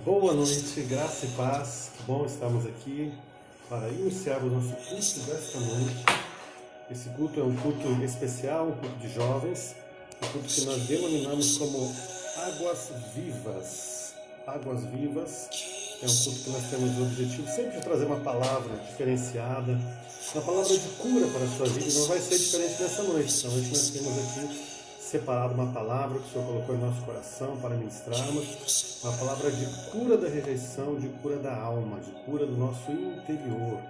Boa noite, graça e paz. Que bom estarmos aqui para iniciar o nosso culto desta noite. Esse culto é um culto especial, um culto de jovens, um culto que nós denominamos como Águas Vivas. Águas Vivas é um culto que nós temos o objetivo sempre de trazer uma palavra diferenciada, uma palavra de cura para a sua vida, e não vai ser diferente nessa noite. Essa noite nós temos aqui separado uma palavra que o Senhor colocou em nosso coração para ministrarmos, uma palavra de cura da rejeição, de cura da alma, de cura do nosso interior.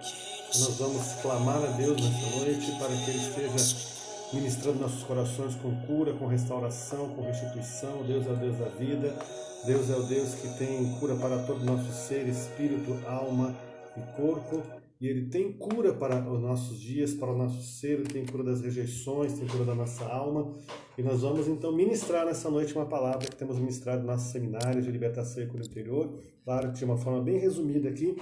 Então nós vamos clamar a Deus nesta noite para que Ele esteja ministrando nossos corações com cura, com restauração, com restituição. Deus é o Deus da vida, Deus é o Deus que tem cura para todo o nosso ser, espírito, alma e corpo. E Ele tem cura para os nossos dias, para o nosso ser, Ele tem cura das rejeições, tem cura da nossa alma. E nós vamos então ministrar nessa noite uma palavra que temos ministrado no nosso seminário de libertação e cura interior. Claro que de uma forma bem resumida aqui,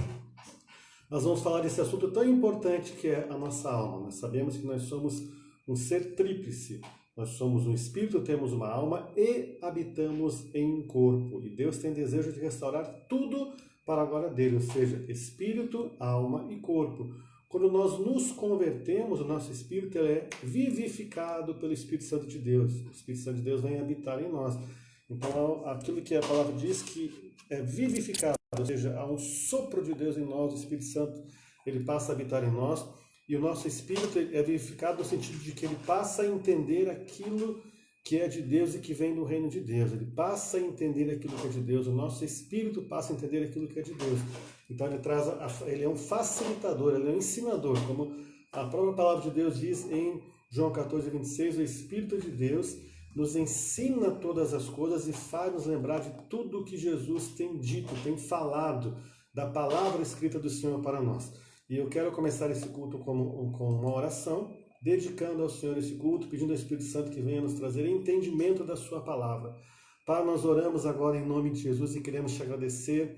nós vamos falar desse assunto tão importante que é a nossa alma. Nós sabemos que nós somos um ser tríplice. Nós somos um espírito, temos uma alma e habitamos em um corpo. E Deus tem desejo de restaurar tudo para a glória dele, ou seja, espírito, alma e corpo. Quando nós nos convertemos, o nosso espírito é vivificado pelo Espírito Santo de Deus. O Espírito Santo de Deus vem habitar em nós. Então, aquilo que a palavra diz que é vivificado, ou seja, há um sopro de Deus em nós, o Espírito Santo, ele passa a habitar em nós, e o nosso espírito é vivificado no sentido de que ele passa a entender aquilo que é de Deus e que vem do reino de Deus. Ele passa a entender aquilo que é de Deus, o nosso espírito passa a entender aquilo que é de Deus. Então ele é um facilitador, ele é um ensinador, como a própria palavra de Deus diz em João 14:26, o Espírito de Deus nos ensina todas as coisas e faz-nos lembrar de tudo o que Jesus tem dito, tem falado, da palavra escrita do Senhor para nós. E eu quero começar esse culto com uma oração, dedicando ao Senhor esse culto, pedindo ao Espírito Santo que venha nos trazer entendimento da sua palavra. Pai, nós oramos agora em nome de Jesus e queremos te agradecer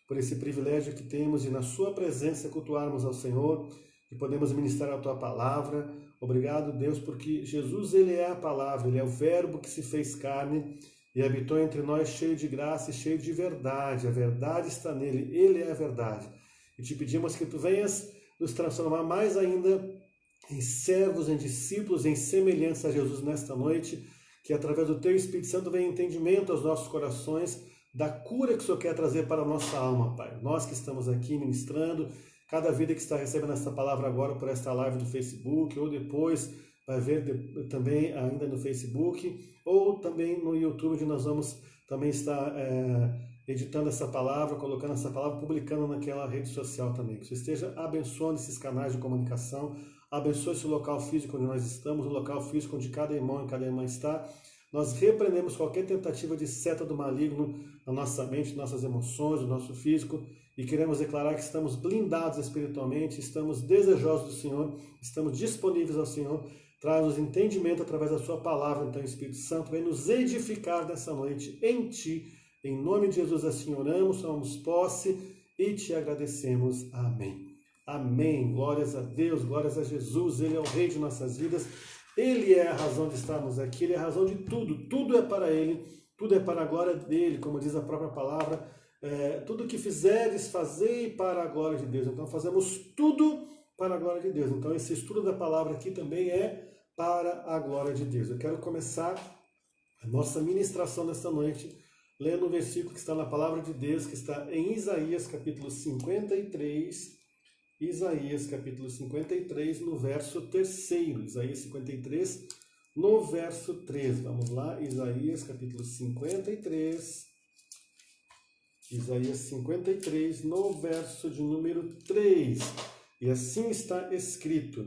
por esse privilégio que temos de na sua presença cultuarmos ao Senhor, que podemos ministrar a tua palavra. Obrigado, Deus, porque Jesus, ele é a palavra, ele é o verbo que se fez carne e habitou entre nós cheio de graça e cheio de verdade. A verdade está nele, ele é a verdade. E te pedimos que tu venhas nos transformar mais ainda em servos, em discípulos, em semelhança a Jesus nesta noite, que através do teu Espírito Santo venha entendimento aos nossos corações da cura que o Senhor quer trazer para a nossa alma, Pai. Nós que estamos aqui ministrando, cada vida que está recebendo essa palavra agora por esta live do Facebook, ou depois vai ver também ainda no Facebook, ou também no YouTube, onde nós vamos também estar editando essa palavra, colocando essa palavra, publicando naquela rede social também. Que você esteja abençoando esses canais de comunicação, abençoe esse local físico onde nós estamos, o local físico onde cada irmão e cada irmã está. Nós repreendemos qualquer tentativa de seta do maligno na nossa mente, nossas emoções, no nosso físico, e queremos declarar que estamos blindados espiritualmente, estamos desejosos do Senhor, estamos disponíveis ao Senhor. Traz-nos entendimento através da sua palavra, então, Espírito Santo, vem nos edificar nessa noite em Ti. Em nome de Jesus assim oramos, tomamos posse e Te agradecemos. Amém. Amém. Glórias a Deus, glórias a Jesus. Ele é o Rei de nossas vidas. Ele é a razão de estarmos aqui, Ele é a razão de tudo. Tudo é para Ele, tudo é para a glória dEle, como diz a própria palavra. Tudo que fizeres, fazei para a glória de Deus. Então fazemos tudo para a glória de Deus. Então esse estudo da palavra aqui também é para a glória de Deus. Eu quero começar a nossa ministração nesta noite lendo o versículo que está na palavra de Deus, que está em Isaías capítulo 53, Isaías capítulo 53, no verso 3º, Isaías 53, no verso 3. Vamos lá, Isaías capítulo 53, Isaías 53, no verso de número 3. E assim está escrito: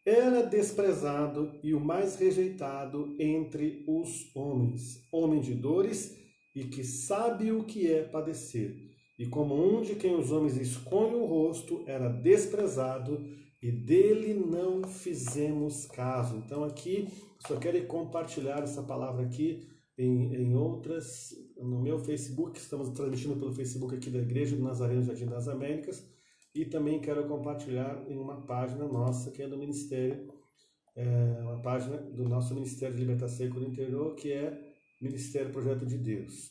era desprezado e o mais rejeitado entre os homens, homem de dores e que sabe o que é padecer. E como um de quem os homens escondem o rosto, era desprezado e dele não fizemos caso. Então aqui, só quero compartilhar essa palavra aqui em outras, no meu Facebook, estamos transmitindo pelo Facebook aqui da Igreja do Nazareno Jardim das Américas, e também quero compartilhar em uma página nossa, que é do Ministério, uma página do nosso Ministério de Libertação e Cura Interior, que é Ministério Projeto de Deus.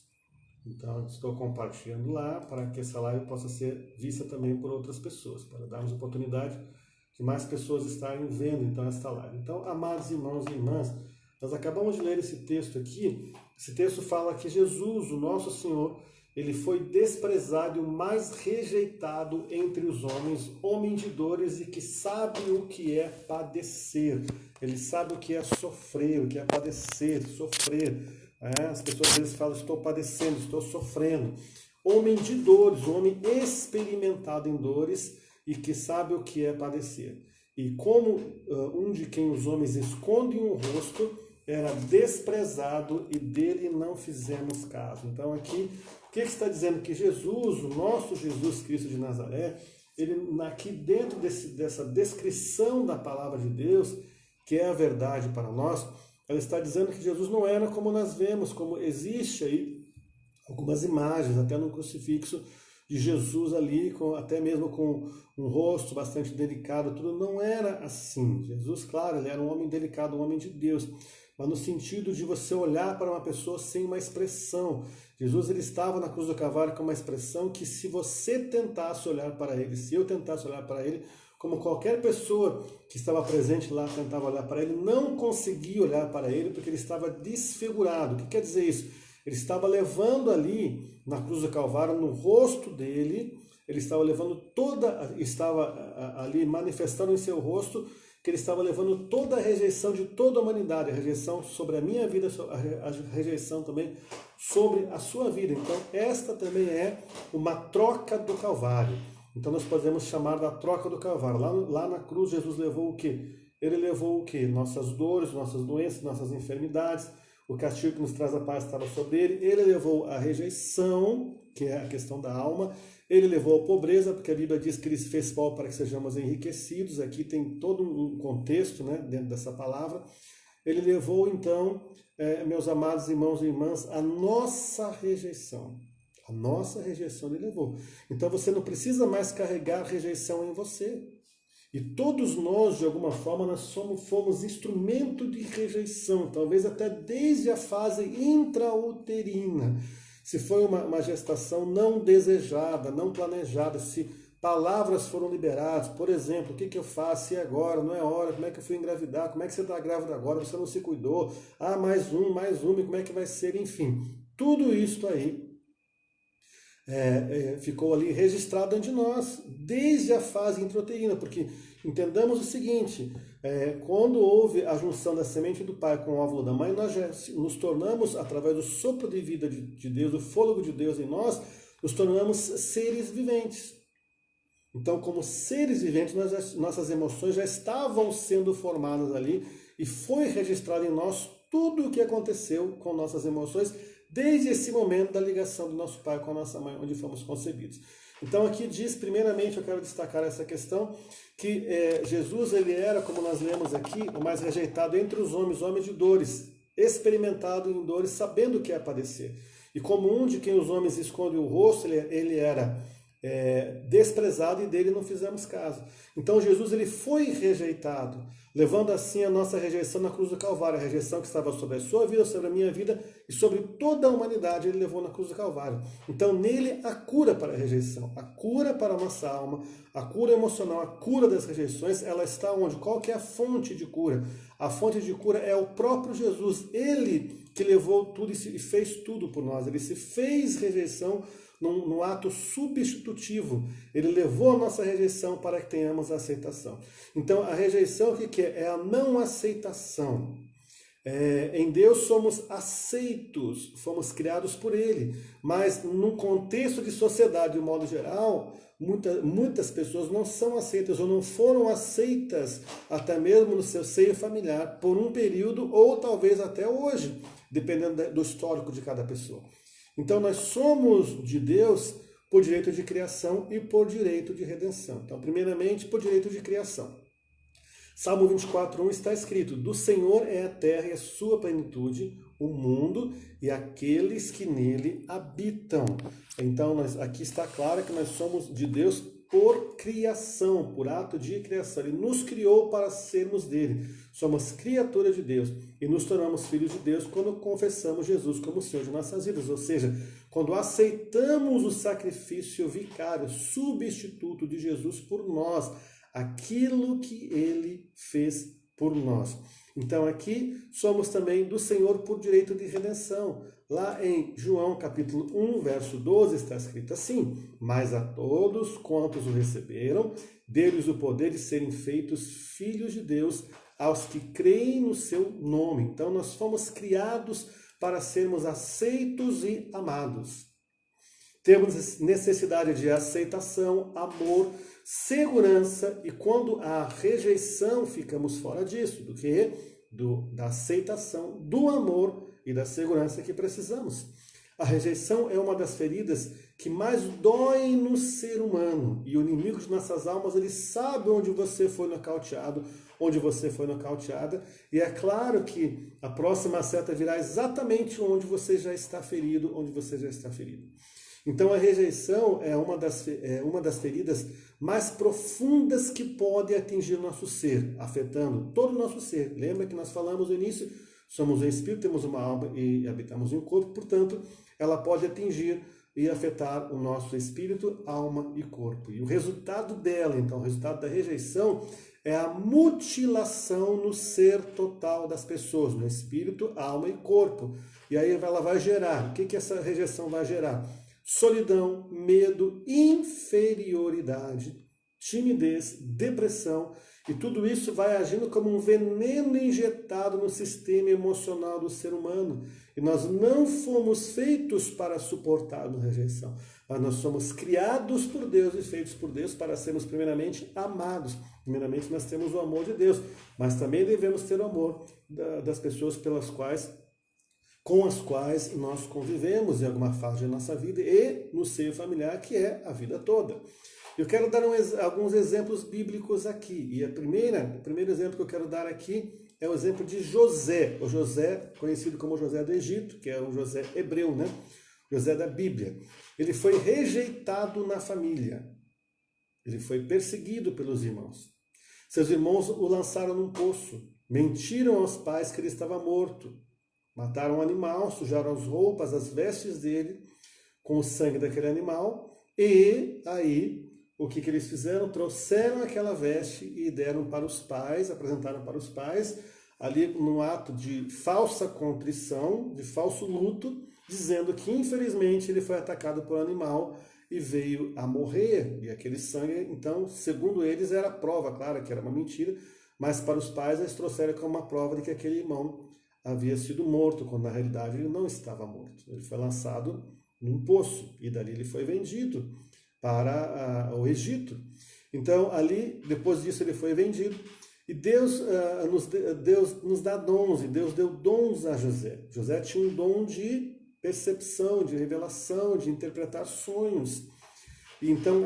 Então, estou compartilhando lá para que essa live possa ser vista também por outras pessoas, para darmos oportunidade de mais pessoas estarem vendo então esta live. Então, amados irmãos e irmãs, nós acabamos de ler esse texto aqui. Esse texto fala que Jesus, o nosso Senhor, ele foi desprezado e o mais rejeitado entre os homens, homem de dores e que sabe o que é padecer. Ele sabe o que é sofrer, o que é padecer, sofrer. As pessoas às vezes falam, estou padecendo, estou sofrendo. Homem de dores, homem experimentado em dores e que sabe o que é padecer. E como um de quem os homens escondem o rosto, era desprezado e dele não fizemos caso. Então aqui, o que está dizendo? Que Jesus, o nosso Jesus Cristo de Nazaré, ele aqui dentro dessa descrição da palavra de Deus, que é a verdade para nós, ela está dizendo que Jesus não era como nós vemos, como existe aí algumas imagens, até no crucifixo, de Jesus ali, até mesmo com um rosto bastante delicado, tudo não era assim. Jesus, claro, ele era um homem delicado, um homem de Deus, mas no sentido de você olhar para uma pessoa sem uma expressão. Jesus, ele estava na cruz do Calvário com uma expressão que se você tentasse olhar para ele, se eu tentasse olhar para ele, como qualquer pessoa que estava presente lá tentava olhar para ele, não conseguia olhar para ele porque ele estava desfigurado. O que quer dizer isso? Ele estava levando ali, na cruz do Calvário, no rosto dele, ele estava levando estava ali manifestando em seu rosto que ele estava levando toda a rejeição de toda a humanidade, a rejeição sobre a minha vida, a rejeição também sobre a sua vida. Então, esta também é uma troca do Calvário. Então, nós podemos chamar da troca do Calvário. Lá na cruz, Jesus levou o quê? Ele levou o quê? Nossas dores, nossas doenças, nossas enfermidades. O castigo que nos traz a paz estava sobre ele. Ele levou a rejeição, que é a questão da alma. Ele levou a pobreza, porque a Bíblia diz que ele se fez pobre para que sejamos enriquecidos. Aqui tem todo um contexto, né, dentro dessa palavra. Ele levou, então, meus amados irmãos e irmãs, a nossa rejeição. A nossa rejeição ele levou. Então você não precisa mais carregar rejeição em você. E todos nós, de alguma forma, nós fomos instrumento de rejeição, talvez até desde a fase intrauterina. Se foi uma gestação não desejada, não planejada, se palavras foram liberadas, por exemplo, o que eu faço? E agora? Não é hora? Como é que eu fui engravidar? Como é que você está grávida agora? Você não se cuidou? Ah, mais um, e como é que vai ser? Enfim, tudo isso aí ficou ali registrado ante nós, desde a fase intrauterina, porque entendamos o seguinte, quando houve a junção da semente do pai com o óvulo da mãe, nós já nos tornamos, através do sopro de vida de Deus, do fôlego de Deus em nós, nos tornamos seres viventes. Então, como seres viventes, nossas emoções já estavam sendo formadas ali e foi registrado em nós tudo o que aconteceu com nossas emoções desde esse momento da ligação do nosso pai com a nossa mãe, onde fomos concebidos. Então aqui diz, primeiramente, eu quero destacar essa questão, que Jesus, ele era, como nós lemos aqui, o mais rejeitado entre os homens, homem de dores, experimentado em dores, sabendo o que é padecer. E como um de quem os homens escondem o rosto, ele era desprezado e dele não fizemos caso. Então Jesus, ele foi rejeitado, levando assim a nossa rejeição na cruz do Calvário, a rejeição que estava sobre a sua vida, sobre a minha vida e sobre toda a humanidade, ele levou na cruz do Calvário. Então nele a cura para a rejeição, a cura para a nossa alma, a cura emocional, a cura das rejeições, ela está onde? Qual que é a fonte de cura? A fonte de cura é o próprio Jesus, ele que levou tudo e fez tudo por nós, ele se fez rejeição num ato substitutivo. Ele levou a nossa rejeição para que tenhamos a aceitação. Então, a rejeição, o que é? É a não aceitação. Em Deus somos aceitos, fomos criados por Ele. Mas, num contexto de sociedade, de um modo geral, muitas pessoas não são aceitas ou não foram aceitas, até mesmo no seu seio familiar, por um período ou talvez até hoje, dependendo do histórico de cada pessoa. Então nós somos de Deus por direito de criação e por direito de redenção. Então, primeiramente, por direito de criação. Salmo 24:1 está escrito: do Senhor é a terra e a sua plenitude, o mundo e aqueles que nele habitam. Então, aqui está claro que nós somos de Deus por criação, por ato de criação. Ele nos criou para sermos dele. Somos criaturas de Deus e nos tornamos filhos de Deus quando confessamos Jesus como Senhor de nossas vidas. Ou seja, quando aceitamos o sacrifício vicário, substituto de Jesus por nós, aquilo que ele fez por nós. Então aqui somos também do Senhor por direito de redenção. Lá em João capítulo 1, verso 12, está escrito assim: mas a todos quantos o receberam, deu-lhes o poder de serem feitos filhos de Deus, aos que creem no seu nome. Então nós fomos criados para sermos aceitos e amados. Temos necessidade de aceitação, amor, segurança, e quando há rejeição, ficamos fora disso. Do que? Da aceitação, do amor e da segurança que precisamos. A rejeição é uma das feridas que mais dói no ser humano. E o inimigo de nossas almas, ele sabe onde você foi nocauteado, onde você foi nocauteada. E é claro que a próxima seta virá exatamente onde você já está ferido, onde você já está ferido. Então a rejeição é uma das feridas mais profundas que pode atingir o nosso ser, afetando todo o nosso ser. Lembra que nós falamos no início? Somos um espírito, temos uma alma e habitamos em um corpo, portanto, ela pode atingir e afetar o nosso espírito, alma e corpo. E o resultado dela, então, o resultado da rejeição é a mutilação no ser total das pessoas, no espírito, alma e corpo. E aí ela vai gerar, o que essa rejeição vai gerar? Solidão, medo, inferioridade, timidez, depressão, e tudo isso vai agindo como um veneno injetado no sistema emocional do ser humano. E nós não fomos feitos para suportar a rejeição, mas nós somos criados por Deus e feitos por Deus para sermos primeiramente amados. Primeiramente nós temos o amor de Deus, mas também devemos ter o amor das pessoas com as quais nós convivemos em alguma fase da nossa vida e no seio familiar, que é a vida toda. Eu quero dar alguns exemplos bíblicos aqui. E o primeiro exemplo que eu quero dar aqui é o exemplo de José. O José, conhecido como José do Egito, que é um José hebreu, né? José da Bíblia. Ele foi rejeitado na família. Ele foi perseguido pelos irmãos. Seus irmãos o lançaram num poço. Mentiram aos pais que ele estava morto. Mataram um animal, sujaram as roupas, as vestes dele com o sangue daquele animal. E aí, o que eles fizeram? Trouxeram aquela veste e deram para os pais, apresentaram para os pais, ali num ato de falsa contrição, de falso luto, dizendo que infelizmente ele foi atacado por um animal e veio a morrer. E aquele sangue, então, segundo eles, era prova, claro que era uma mentira, mas para os pais eles trouxeram como uma prova de que aquele irmão havia sido morto, quando na realidade ele não estava morto. Ele foi lançado num poço e dali ele foi vendido para o Egito. Então ali, depois disso ele foi vendido e Deus nos dá dons, e Deus deu dons a José. José tinha um dom de percepção, de revelação, de interpretar sonhos. Então,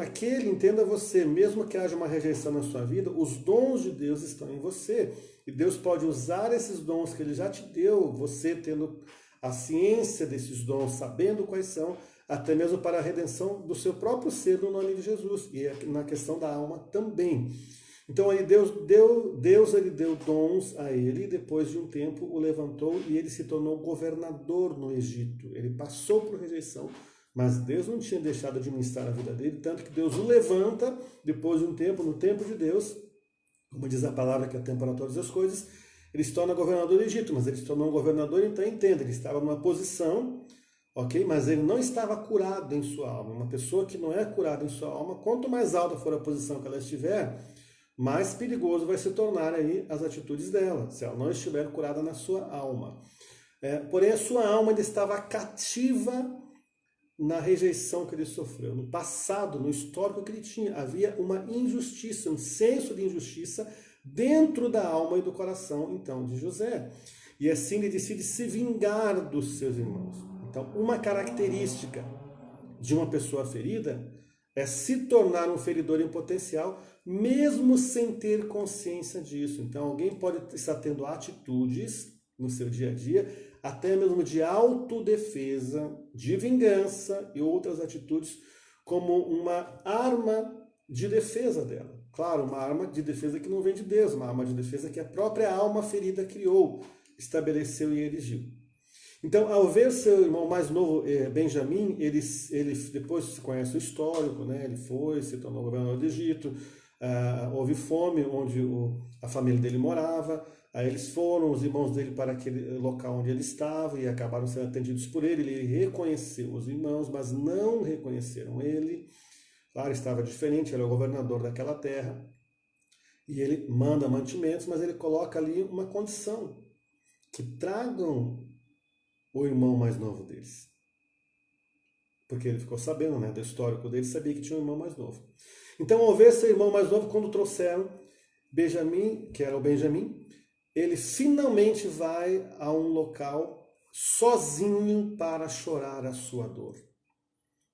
entenda você, mesmo que haja uma rejeição na sua vida, os dons de Deus estão em você. E Deus pode usar esses dons que Ele já te deu, você tendo a ciência desses dons, sabendo quais são, até mesmo para a redenção do seu próprio ser no nome de Jesus. E na questão da alma também. Então, aí Deus ele deu dons a ele, e depois de um tempo o levantou e ele se tornou governador no Egito. Ele passou por rejeição, mas Deus não tinha deixado de administrar a vida dele, tanto que Deus o levanta, depois de um tempo, no tempo de Deus, como diz a palavra que é tempo para todas as coisas, ele se torna governador do Egito, mas ele se tornou um governador, então entenda, ele estava numa posição, ok? Mas ele não estava curado em sua alma. Uma pessoa que não é curada em sua alma, quanto mais alta for a posição que ela estiver, mais perigoso vai se tornar aí as atitudes dela, se ela não estiver curada na sua alma. Porém, a sua alma ainda estava cativa na rejeição que ele sofreu. No passado, no histórico que ele tinha, havia uma injustiça, um senso de injustiça dentro da alma e do coração, então, de José. E assim ele decide se vingar dos seus irmãos. Então, uma característica de uma pessoa ferida é se tornar um feridor em potencial, mesmo sem ter consciência disso. Então, alguém pode estar tendo atitudes no seu dia a dia, até mesmo de autodefesa, de vingança e outras atitudes, como uma arma de defesa dela. Claro, uma arma de defesa que não vem de Deus, uma arma de defesa que a própria alma ferida criou, estabeleceu e erigiu. Então, ao ver seu irmão mais novo, Benjamim, ele depois se conhece o histórico, né? Ele se tornou governador do Egito, houve fome onde a família dele morava, aí eles foram, os irmãos dele, para aquele local onde ele estava e acabaram sendo atendidos por ele. Ele reconheceu os irmãos, mas não reconheceram ele. Claro, estava diferente, ele é o governador daquela terra, e ele manda mantimentos, mas ele coloca ali uma condição, que tragam o irmão mais novo deles. Porque ele ficou sabendo, né, do histórico dele, sabia que tinha um irmão mais novo. Então, ao ver seu irmão mais novo, quando trouxeram Benjamim, que era o Benjamim, ele finalmente vai a um local sozinho para chorar a sua dor.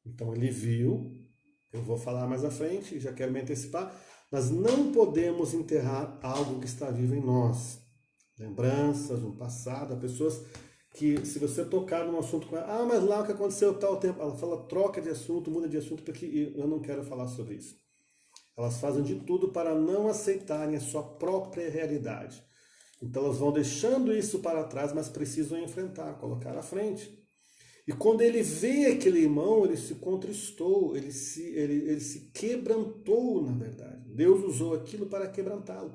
Então ele viu, eu vou falar mais à frente, já quero me antecipar, nós não podemos enterrar algo que está vivo em nós. Lembranças, um passado, pessoas que, se você tocar num assunto com ela, mas lá o que aconteceu tal tempo, ela fala, troca de assunto, muda de assunto, porque eu não quero falar sobre isso. Elas fazem de tudo para não aceitarem a sua própria realidade. Então elas vão deixando isso para trás, mas precisam enfrentar, colocar à frente. E quando ele vê aquele irmão, ele se contristou, ele se quebrantou, na verdade. Deus usou aquilo para quebrantá-lo,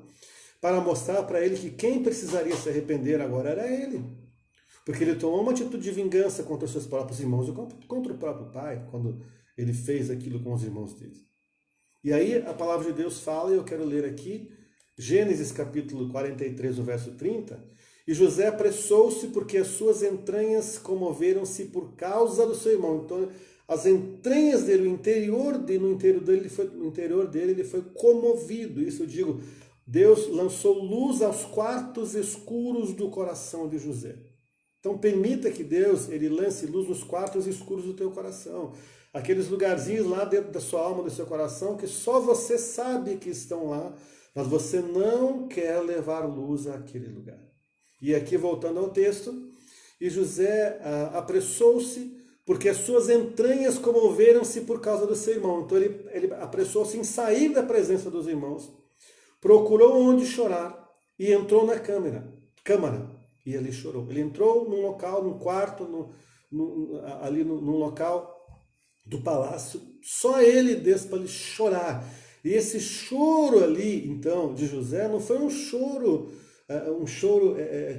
para mostrar para ele que quem precisaria se arrepender agora era ele. Porque ele tomou uma atitude de vingança contra os seus próprios irmãos e contra o próprio pai, quando ele fez aquilo com os irmãos dele. E aí a palavra de Deus fala, e eu quero ler aqui, Gênesis capítulo 43, o verso 30, e José apressou-se porque as suas entranhas comoveram-se por causa do seu irmão. Então as entranhas dele, no interior dele ele foi comovido. Isso eu digo, Deus lançou luz aos quartos escuros do coração de José. Então permita que Deus ele lance luz nos quartos escuros do teu coração. Aqueles lugarzinhos lá dentro da sua alma, do seu coração, que só você sabe que estão lá, mas você não quer levar luz àquele lugar. E aqui, voltando ao texto, e José apressou-se, porque as suas entranhas comoveram-se por causa do seu irmão. Então ele apressou-se em sair da presença dos irmãos, procurou onde chorar e entrou na câmara, e ali chorou. Ele entrou num local, num quarto, ali num local do palácio, só ele desce para ele chorar. E esse choro ali, então, de José, não foi um choro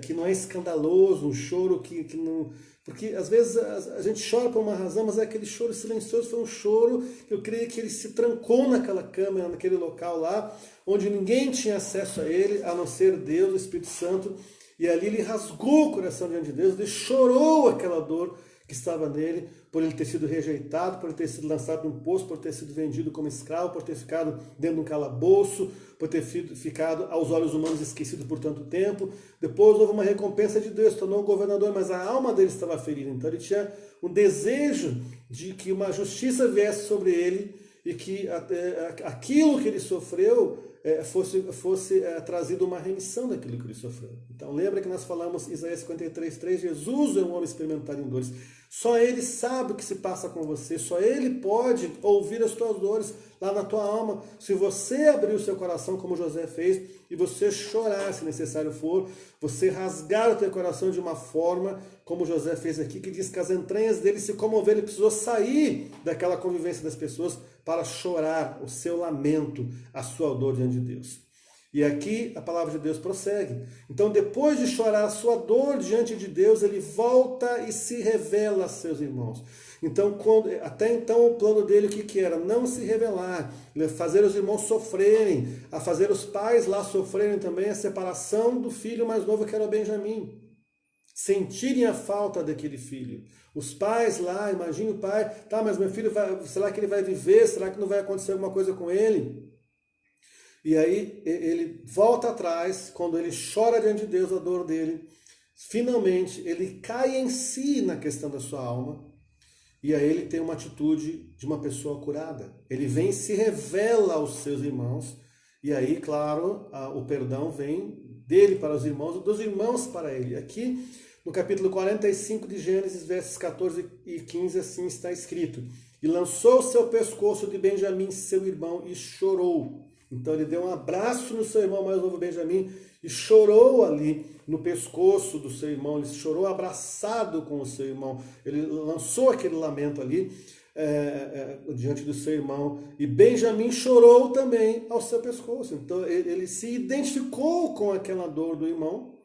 que não é escandaloso, um choro que não... Porque às vezes a gente chora por uma razão, mas é aquele choro silencioso, foi um choro que eu creio que ele se trancou naquela câmara, naquele local lá, onde ninguém tinha acesso a ele, a não ser Deus, o Espírito Santo, e ali ele rasgou o coração diante de Deus, ele chorou aquela dor que estava nele, por ele ter sido rejeitado, por ele ter sido lançado num poço, por ter sido vendido como escravo, por ter ficado dentro de um calabouço, por ter ficado aos olhos humanos esquecido por tanto tempo. Depois houve uma recompensa de Deus, tornou governador, mas a alma dele estava ferida. Então ele tinha um desejo de que uma justiça viesse sobre ele e que aquilo que ele sofreu fosse trazido uma remissão daquilo que ele sofreu. Então lembra que nós falamos Isaías 53:3, Jesus é um homem experimentado em dores. Só ele sabe o que se passa com você, só ele pode ouvir as tuas dores lá na tua alma. Se você abrir o seu coração como José fez e você chorar se necessário for, você rasgar o teu coração de uma forma como José fez aqui, que diz que as entranhas dele se comoveram, ele precisou sair daquela convivência das pessoas para chorar o seu lamento, a sua dor diante de Deus. E aqui a palavra de Deus prossegue. Então, depois de chorar a sua dor diante de Deus, ele volta e se revela a seus irmãos. Então, até então, o plano dele o que era? Não se revelar, fazer os irmãos sofrerem, a fazer os pais lá sofrerem também a separação do filho mais novo, que era o Benjamim. Sentirem a falta daquele filho. Os pais lá, imagine o pai, tá, mas meu filho, será que ele vai viver? Será que não vai acontecer alguma coisa com ele? E aí ele volta atrás, quando ele chora diante de Deus a dor dele, finalmente ele cai em si na questão da sua alma, e aí ele tem uma atitude de uma pessoa curada. Ele vem e se revela aos seus irmãos, e aí, claro, o perdão vem dele para os irmãos, dos irmãos para ele. Aqui, no capítulo 45 de Gênesis, versos 14 e 15, assim está escrito: e lançou o seu pescoço de Benjamim, seu irmão, e chorou. Então ele deu um abraço no seu irmão mais novo Benjamim e chorou ali no pescoço do seu irmão, ele chorou abraçado com o seu irmão, ele lançou aquele lamento ali diante do seu irmão, e Benjamim chorou também ao seu pescoço. Então ele se identificou com aquela dor do irmão,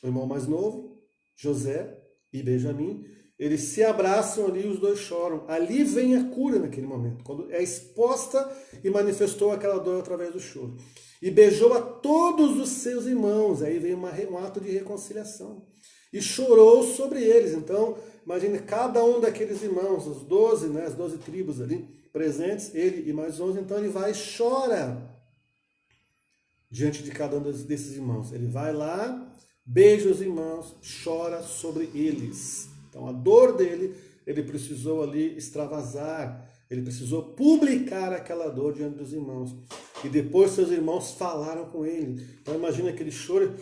o irmão mais novo, José e Benjamim. Eles se abraçam ali e os dois choram. Ali vem a cura naquele momento, quando é exposta e manifestou aquela dor através do choro. E beijou a todos os seus irmãos. Aí vem um ato de reconciliação. E chorou sobre eles. Então, imagine cada um daqueles irmãos, os 12, né, as 12 tribos ali presentes, ele e mais 11. Então ele vai e chora diante de cada um desses irmãos. Ele vai lá, beija os irmãos, chora sobre eles. Então a dor dele, ele precisou ali extravasar, ele precisou publicar aquela dor diante dos irmãos. E depois seus irmãos falaram com ele. Então imagina aquele choro,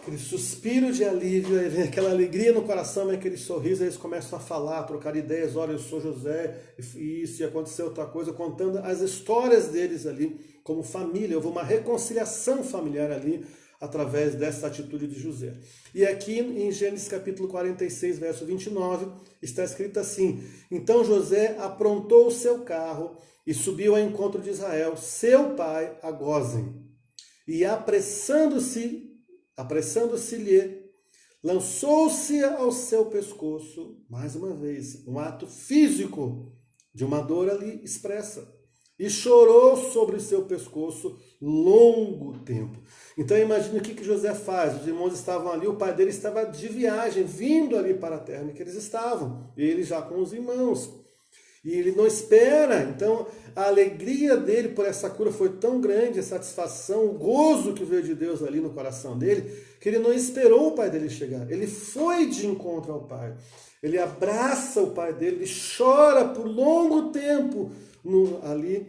aquele suspiro de alívio, aí vem aquela alegria no coração, aquele sorriso, aí eles começam a falar, a trocar ideias. Olha, eu sou José, e isso, e aconteceu outra coisa, contando as histórias deles ali, como família. Houve uma reconciliação familiar ali, através dessa atitude de José. E aqui em Gênesis capítulo 46, verso 29, está escrito assim: então José aprontou o seu carro e subiu ao encontro de Israel, seu pai, a Gósen. E apressando-se-lhe, lançou-se ao seu pescoço, mais uma vez, um ato físico de uma dor ali expressa. E chorou sobre o seu pescoço longo tempo. Então imagine o que José faz. Os irmãos estavam ali, o pai dele estava de viagem, vindo ali para a terra em que eles estavam. Ele já com os irmãos. E ele não espera. Então a alegria dele por essa cura foi tão grande, a satisfação, o gozo que veio de Deus ali no coração dele, que ele não esperou o pai dele chegar. Ele foi de encontro ao pai. Ele abraça o pai dele, ele chora por longo tempo ali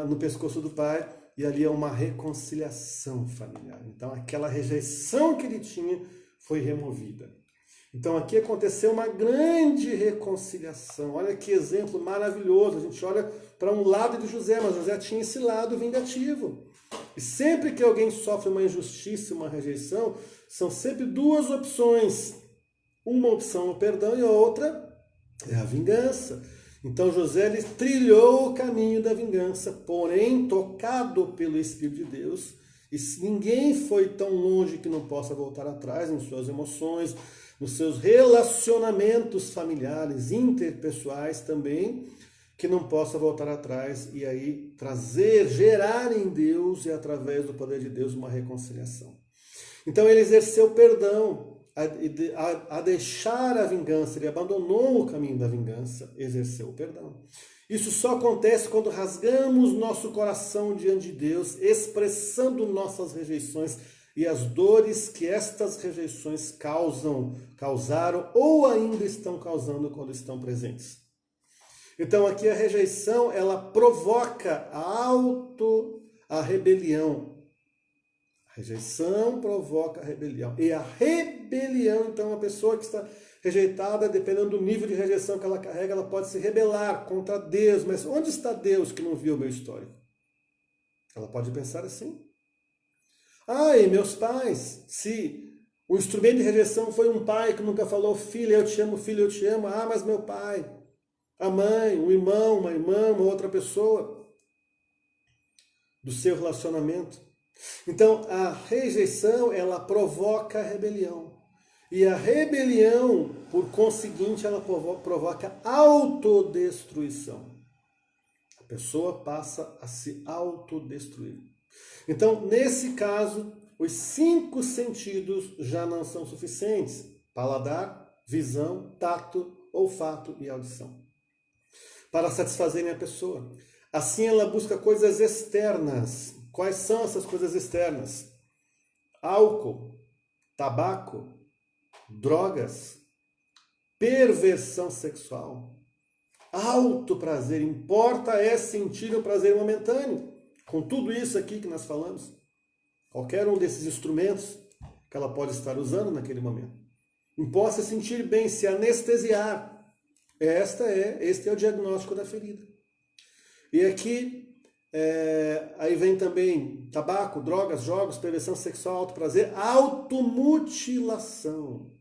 no pescoço do pai, e ali é uma reconciliação familiar. Então aquela rejeição que ele tinha foi removida. Então aqui aconteceu uma grande reconciliação. Olha que exemplo maravilhoso. A gente olha para um lado de José, mas José tinha esse lado vingativo. E sempre que alguém sofre uma injustiça, uma rejeição, são sempre duas opções. Uma opção é o perdão e a outra é a vingança. Então José ele trilhou o caminho da vingança, porém tocado pelo Espírito de Deus. E ninguém foi tão longe que não possa voltar atrás em suas emoções, nos seus relacionamentos familiares, interpessoais também, que não possa voltar atrás e aí gerar em Deus e através do poder de Deus uma reconciliação. Então ele exerceu perdão, a deixar a vingança, ele abandonou o caminho da vingança, exerceu o perdão. Isso só acontece quando rasgamos nosso coração diante de Deus, expressando nossas rejeições e as dores que estas rejeições causaram ou ainda estão causando quando estão presentes. Então aqui a rejeição, ela provoca a rebelião. A rejeição provoca a rebelião. E a rebelião, então, a pessoa que está rejeitada, dependendo do nível de rejeição que ela carrega, ela pode se rebelar contra Deus. Mas onde está Deus que não viu o meu histórico? Ela pode pensar assim. E meus pais, se o instrumento de rejeição foi um pai que nunca falou, filho, eu te amo, filho, eu te amo. Mas meu pai, a mãe, um irmão, uma irmã, uma outra pessoa do seu relacionamento. Então, a rejeição, ela provoca a rebelião. E a rebelião, por conseguinte, ela provoca autodestruição. A pessoa passa a se autodestruir. Então, nesse caso, os 5 sentidos já não são suficientes. Paladar, visão, tato, olfato e audição. Para satisfazerem a pessoa. Assim, ela busca coisas externas. Quais são essas coisas externas? Álcool, tabaco, drogas, perversão sexual, alto prazer. Importa é sentir um prazer momentâneo. Com tudo isso aqui que nós falamos, qualquer um desses instrumentos que ela pode estar usando naquele momento. Importa sentir bem, se anestesiar. Este é o diagnóstico da ferida. E aqui, aí vem também tabaco, drogas, jogos, perversão sexual, autoprazer, automutilação.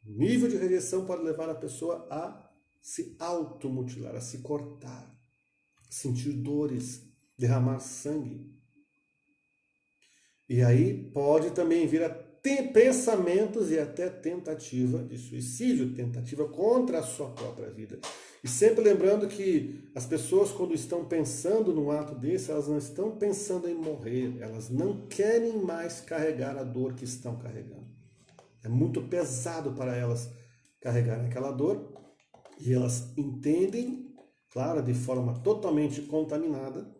O nível de rejeição pode levar a pessoa a se automutilar, a se cortar, sentir dores, derramar sangue. E aí pode também vir a ter pensamentos e até tentativa de suicídio, tentativa contra a sua própria vida. E sempre lembrando que as pessoas, quando estão pensando num ato desse, elas não estão pensando em morrer, elas não querem mais carregar a dor que estão carregando. É muito pesado para elas carregarem aquela dor e elas entendem, claro, de forma totalmente contaminada,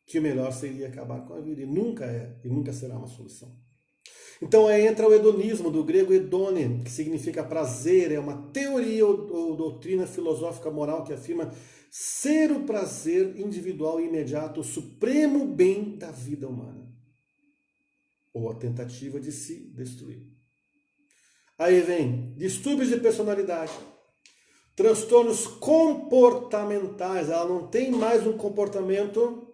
que o melhor seria acabar com a vida. E nunca será uma solução. Então aí entra o hedonismo, do grego hedone, que significa prazer, é uma teoria ou doutrina filosófica moral que afirma ser o prazer individual e imediato o supremo bem da vida humana, ou a tentativa de se destruir. Aí vem distúrbios de personalidade, transtornos comportamentais, ela não tem mais um comportamento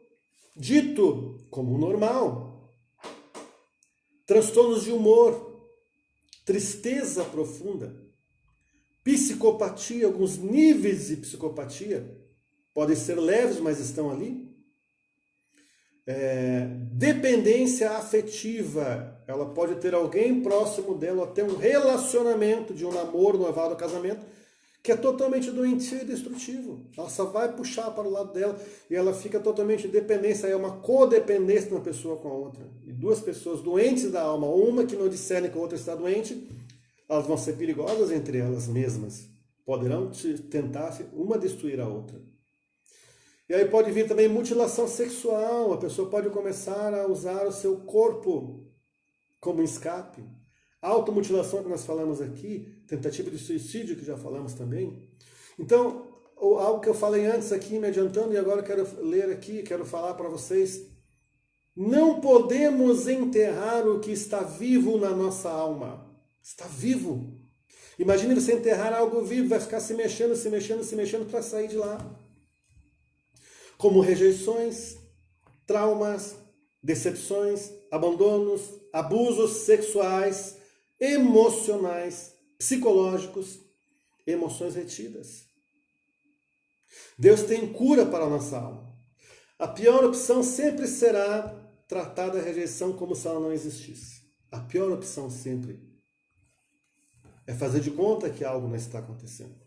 dito como normal. Transtornos de humor, tristeza profunda, psicopatia, alguns níveis de psicopatia, podem ser leves, mas estão ali. Dependência afetiva, ela pode ter alguém próximo dela, até um relacionamento de um namoro, noivado, casamento, que é totalmente doentio e destrutivo. Ela só vai puxar para o lado dela e ela fica totalmente dependência, é uma codependência de uma pessoa com a outra. E duas pessoas doentes da alma, uma que não discerne que a outra está doente, elas vão ser perigosas entre elas mesmas. Poderão tentar uma destruir a outra. E aí pode vir também mutilação sexual, a pessoa pode começar a usar o seu corpo como escape. Automutilação que nós falamos aqui, tentativa de suicídio que já falamos também. Então, algo que eu falei antes aqui, me adiantando, e agora eu quero ler aqui, quero falar para vocês. Não podemos enterrar o que está vivo na nossa alma. Está vivo. Imagine você enterrar algo vivo, vai ficar se mexendo para sair de lá. Como rejeições, traumas, decepções, abandonos, abusos sexuais, emocionais, psicológicos, emoções retidas. Deus tem cura para a nossa alma. A pior opção sempre será tratar a rejeição como se ela não existisse. A pior opção sempre é fazer de conta que algo não está acontecendo.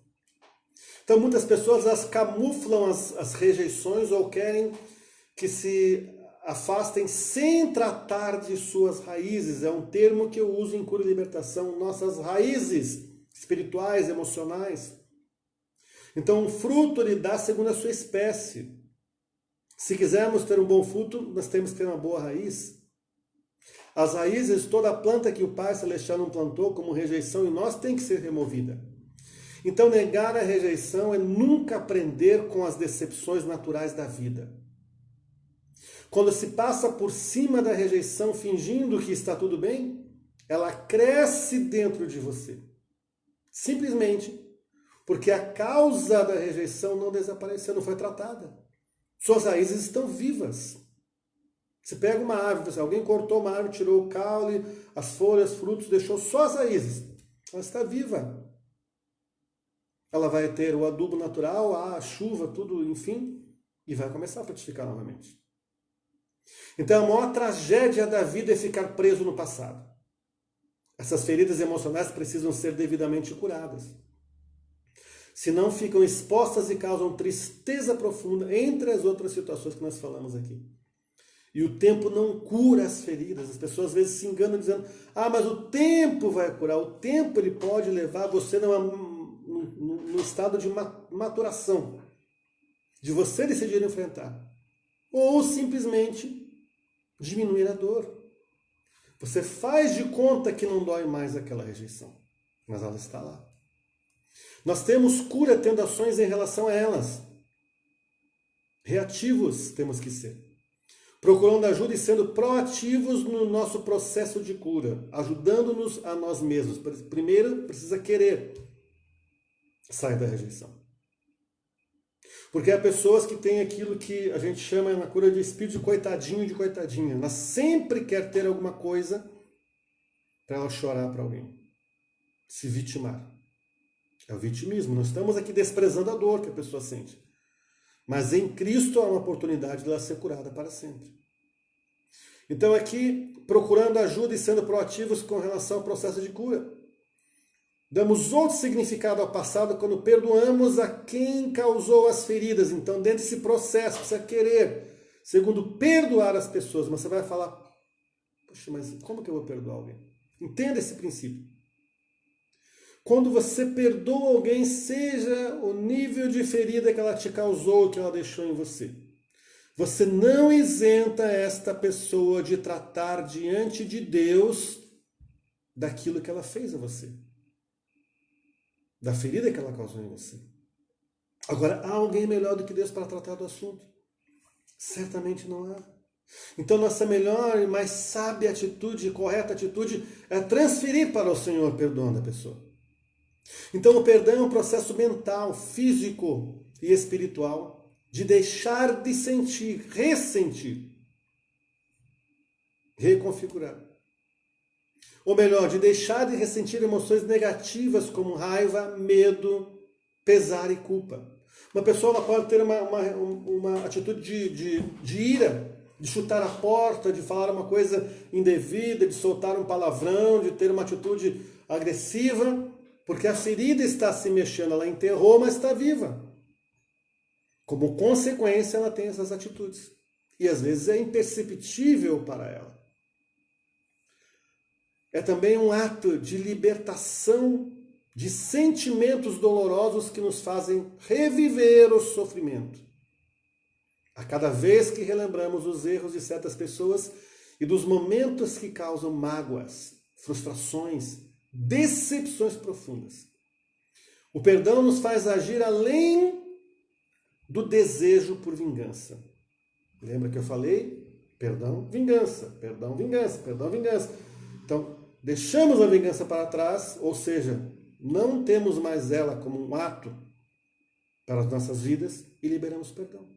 Então muitas pessoas elas camuflam as rejeições ou querem que se afastem sem tratar de suas raízes. É um termo que eu uso em cura e libertação. Nossas raízes espirituais, emocionais. Então, um fruto ele dá segundo a sua espécie. Se quisermos ter um bom fruto, nós temos que ter uma boa raiz. As raízes, toda a planta que o Pai Celestial não plantou como rejeição em nós tem que ser removida. Então, negar a rejeição é nunca aprender com as decepções naturais da vida. Quando se passa por cima da rejeição fingindo que está tudo bem, ela cresce dentro de você. Simplesmente porque a causa da rejeição não desapareceu, não foi tratada. Suas raízes estão vivas. Você pega uma árvore, alguém cortou uma árvore, tirou o caule, as folhas, frutos, deixou só as raízes. Ela está viva. Ela vai ter o adubo natural, a chuva, tudo, enfim, e vai começar a frutificar novamente. Então a maior tragédia da vida é ficar preso no passado. Essas feridas emocionais precisam ser devidamente curadas. Senão ficam expostas e causam tristeza profunda, entre as outras situações que nós falamos aqui. E o tempo não cura as feridas. As pessoas às vezes se enganam dizendo, mas o tempo vai curar. O tempo ele pode levar você num estado de maturação, de você decidir enfrentar. Ou simplesmente diminuir a dor. Você faz de conta que não dói mais aquela rejeição, mas ela está lá. Nós temos cura tendo ações em relação a elas. Reativos temos que ser. Procurando ajuda e sendo proativos no nosso processo de cura, ajudando-nos a nós mesmos. Primeiro, precisa querer. sai da rejeição. Porque há pessoas que têm aquilo que a gente chama na cura de espírito de coitadinho e de coitadinha. Ela sempre quer ter alguma coisa para ela chorar para alguém. Se vitimar. É o vitimismo. Não estamos aqui desprezando a dor que a pessoa sente. Mas em Cristo há uma oportunidade de ela ser curada para sempre. Então aqui, procurando ajuda e sendo proativos com relação ao processo de cura. Damos outro significado ao passado quando perdoamos a quem causou as feridas. Então, dentro desse processo, precisa querer, segundo, perdoar as pessoas. Mas você vai falar, poxa, mas como que eu vou perdoar alguém? Entenda esse princípio. Quando você perdoa alguém, seja o nível de ferida que ela te causou, que ela deixou em você. Você não isenta esta pessoa de tratar diante de Deus daquilo que ela fez a você. Da ferida que ela causou em você. Agora, há alguém melhor do que Deus para tratar do assunto? Certamente não há. Então, nossa melhor e mais sábia atitude, correta atitude, é transferir para o Senhor perdoando a pessoa. Então, o perdão é um processo mental, físico e espiritual de deixar de sentir, ressentir, reconfigurar. Ou melhor, de deixar de ressentir emoções negativas como raiva, medo, pesar e culpa. Uma pessoa pode ter uma atitude de ira, de chutar a porta, de falar uma coisa indevida, de soltar um palavrão, de ter uma atitude agressiva, porque a ferida está se mexendo, ela enterrou, mas está viva. Como consequência, ela tem essas atitudes. E às vezes é imperceptível para ela. É também um ato de libertação de sentimentos dolorosos que nos fazem reviver o sofrimento. A cada vez que relembramos os erros de certas pessoas e dos momentos que causam mágoas, frustrações, decepções profundas. O perdão nos faz agir além do desejo por vingança. Lembra que eu falei? Perdão, vingança, perdão, vingança, perdão, vingança. Então, deixamos a vingança para trás, ou seja, não temos mais ela como um ato para as nossas vidas e liberamos perdão.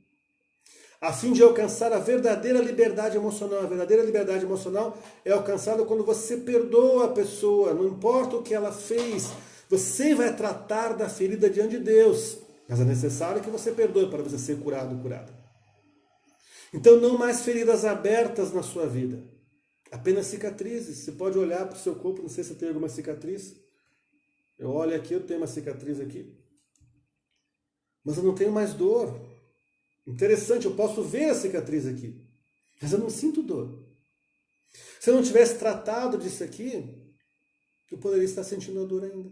A fim de alcançar a verdadeira liberdade emocional. A verdadeira liberdade emocional é alcançada quando você perdoa a pessoa, não importa o que ela fez, você vai tratar da ferida diante de Deus. Mas é necessário que você perdoe para você ser curado ou curada. Então não mais feridas abertas na sua vida. Apenas cicatrizes. Você pode olhar para o seu corpo, não sei se tem alguma cicatriz. Eu olho aqui, eu tenho uma cicatriz aqui. Mas eu não tenho mais dor. Interessante, eu posso ver a cicatriz aqui. Mas eu não sinto dor. Se eu não tivesse tratado disso aqui, eu poderia estar sentindo a dor ainda.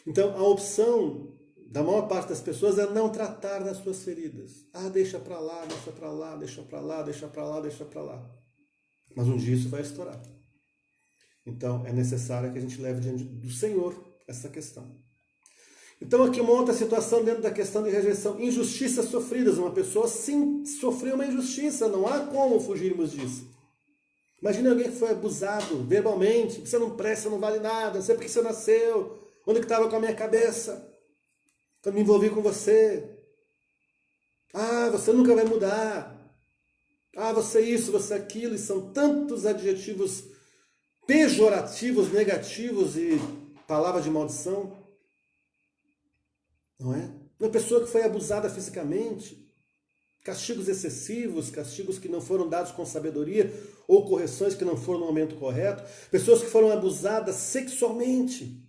Então a opção da maior parte das pessoas é não tratar das suas feridas. Ah, deixa para lá, deixa para lá, deixa para lá, deixa para lá, deixa para lá. Mas um dia isso vai estourar. Então é necessário que a gente leve diante do Senhor essa questão. Então aqui uma outra situação dentro da questão de rejeição. Injustiças sofridas. Uma pessoa sim sofreu uma injustiça. Não há como fugirmos disso. Imagine alguém que foi abusado verbalmente. Você não presta, não vale nada. Não sei por que você nasceu. Onde que estava com a minha cabeça? Quando me envolvi com você. Ah, você nunca vai mudar. Ah, você isso, você aquilo. E são tantos adjetivos pejorativos, negativos e palavras de maldição. Não é? Uma pessoa que foi abusada fisicamente, castigos excessivos, castigos que não foram dados com sabedoria, ou correções que não foram no momento correto, pessoas que foram abusadas sexualmente.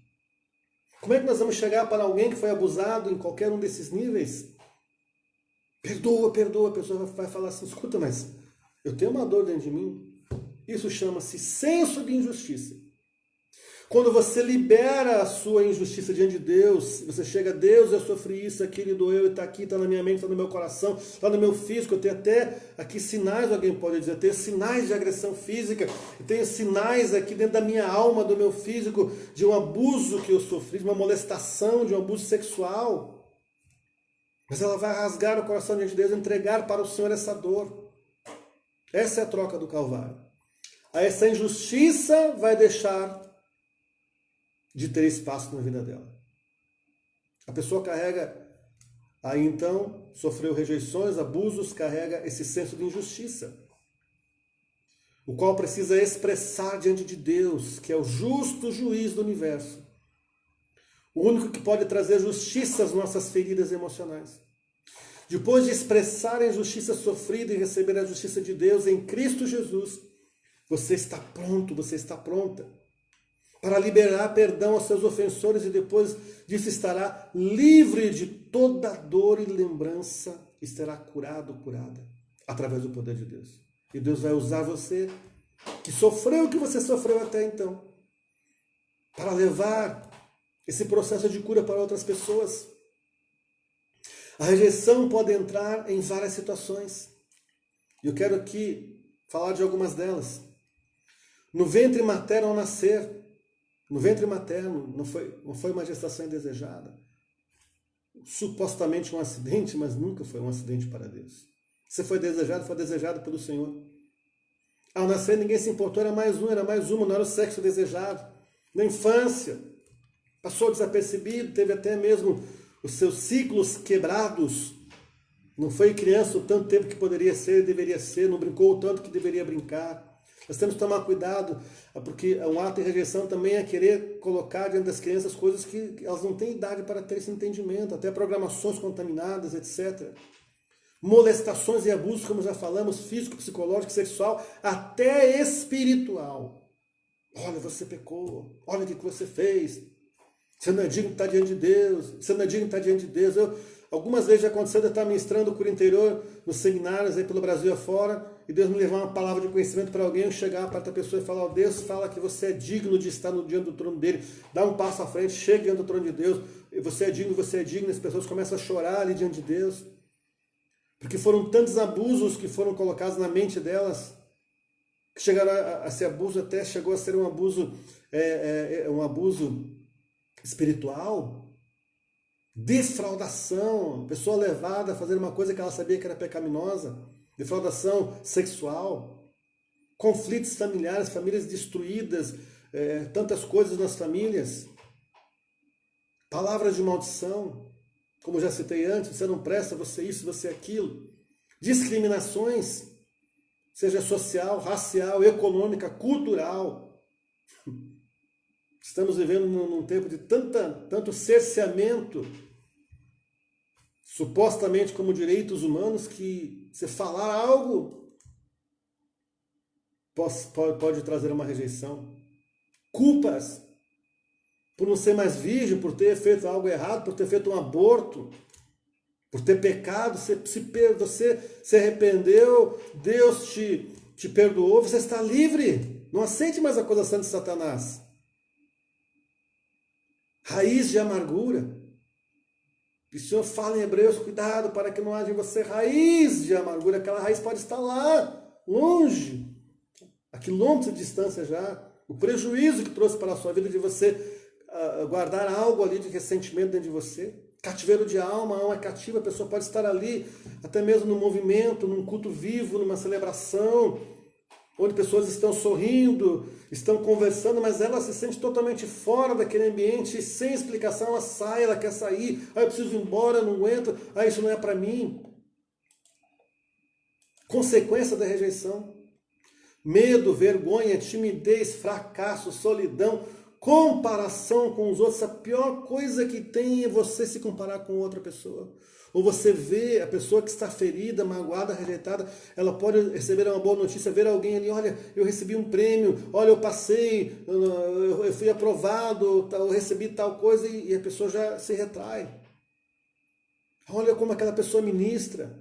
Como é que nós vamos chegar para alguém que foi abusado em qualquer um desses níveis? Perdoa, perdoa. A pessoa vai falar assim, escuta, mas eu tenho uma dor dentro de mim. Isso chama-se senso de injustiça. Quando você libera a sua injustiça diante de Deus, você chega a Deus, eu sofri isso, aquilo, doeu, e está aqui, está na minha mente, está no meu coração, está no meu físico, eu tenho até aqui sinais, alguém pode dizer, eu tenho sinais de agressão física, eu tenho sinais aqui dentro da minha alma, do meu físico, de um abuso que eu sofri, de uma molestação, de um abuso sexual. Mas ela vai rasgar o coração diante de Deus, entregar para o Senhor essa dor. Essa é a troca do Calvário. Essa injustiça vai deixar de ter espaço na vida dela. A pessoa carrega, aí então, sofreu rejeições, abusos, carrega esse senso de injustiça, o qual precisa expressar diante de Deus, que é o justo juiz do universo. O único que pode trazer justiça às nossas feridas emocionais. Depois de expressar a injustiça sofrida e receber a justiça de Deus em Cristo Jesus, você está pronto, você está pronta para liberar perdão aos seus ofensores e depois disso estará livre de toda dor e lembrança e será curado, curada, através do poder de Deus. E Deus vai usar você, que sofreu o que você sofreu até então, para levar esse processo de cura para outras pessoas. A rejeição pode entrar em várias situações. E eu quero aqui falar de algumas delas. No ventre materno ao nascer, no ventre materno, não foi uma gestação indesejada. Supostamente um acidente, mas nunca foi um acidente para Deus. Você foi desejado pelo Senhor. Ao nascer ninguém se importou, era mais um, era mais uma, não era o sexo desejado. Na infância, passou desapercebido, teve até mesmo os seus ciclos quebrados. Não foi criança o tanto tempo que poderia ser, deveria ser, não brincou o tanto que deveria brincar. Nós temos que tomar cuidado, porque um ato de rejeição também é querer colocar diante das crianças coisas que elas não têm idade para ter esse entendimento, até programações contaminadas, etc. Molestações e abusos, como já falamos, físico, psicológico, sexual, até espiritual. Olha, você pecou, olha o que você fez. Você não é digno de estar diante de Deus. Você não é digno de estar diante de Deus. Algumas vezes já aconteceu de eu estar ministrando cura interior nos seminários aí pelo Brasil afora, e Deus me levar uma palavra de conhecimento para alguém, eu chegar para outra pessoa e falar, Deus fala que você é digno de estar diante do trono dele. Dá um passo à frente, chega diante do trono de Deus. Você é digno, e as pessoas começam a chorar ali diante de Deus. Porque foram tantos abusos que foram colocados na mente delas, que chegaram a ser abuso, até chegou a ser um abuso espiritual, defraudação, pessoa levada a fazer uma coisa que ela sabia que era pecaminosa, defraudação sexual, conflitos familiares, famílias destruídas, tantas coisas nas famílias, palavras de maldição, como já citei antes, você não presta, você isso, você aquilo, discriminações, seja social, racial, econômica, cultural. Estamos vivendo num tempo de tanto cerceamento, supostamente como direitos humanos, que você falar algo pode trazer uma rejeição. Culpas por não ser mais virgem, por ter feito algo errado, por ter feito um aborto, por ter pecado, você se arrependeu, Deus te perdoou, você está livre. Não aceite mais a acusação de Satanás. Raiz de amargura. E o Senhor fala em Hebreus, cuidado para que não haja em você raiz de amargura. Aquela raiz pode estar lá, longe, a quilômetros de distância já. O prejuízo que trouxe para a sua vida de você guardar algo ali de ressentimento dentro de você. Cativeiro de alma, a alma é cativa, a pessoa pode estar ali, até mesmo no movimento, num culto vivo, numa celebração, onde pessoas estão sorrindo, estão conversando, mas ela se sente totalmente fora daquele ambiente, sem explicação, ela sai, ela quer sair, eu preciso ir embora, eu não aguento, isso não é para mim. Consequência da rejeição. Medo, vergonha, timidez, fracasso, solidão, comparação com os outros. A pior coisa que tem é você se comparar com outra pessoa. Ou você vê a pessoa que está ferida, magoada, rejeitada, ela pode receber uma boa notícia, ver alguém ali, olha, eu recebi um prêmio, olha, eu passei, eu fui aprovado, eu recebi tal coisa, e a pessoa já se retrai. Olha como aquela pessoa ministra,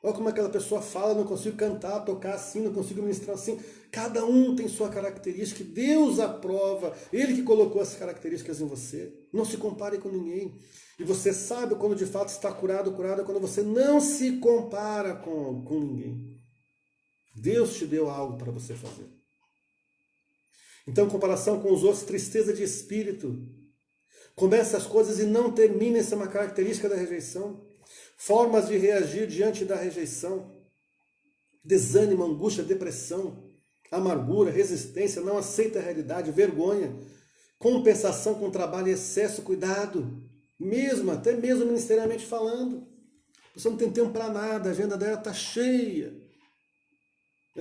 olha como aquela pessoa fala, não consigo cantar, tocar assim, não consigo ministrar assim. Cada um tem sua característica, Deus aprova, Ele que colocou essas características em você. Não se compare com ninguém. E você sabe quando de fato está curado, curada, quando você não se compara com ninguém. Deus te deu algo para você fazer. Então, comparação com os outros, tristeza de espírito. Comece as coisas e não termine, essa é uma característica da rejeição. Formas de reagir diante da rejeição. Desânimo, angústia, depressão, amargura, resistência, não aceita a realidade, vergonha, compensação com trabalho e excesso, cuidado. até mesmo ministerialmente falando. A pessoa não tem tempo para nada, a agenda dela está cheia.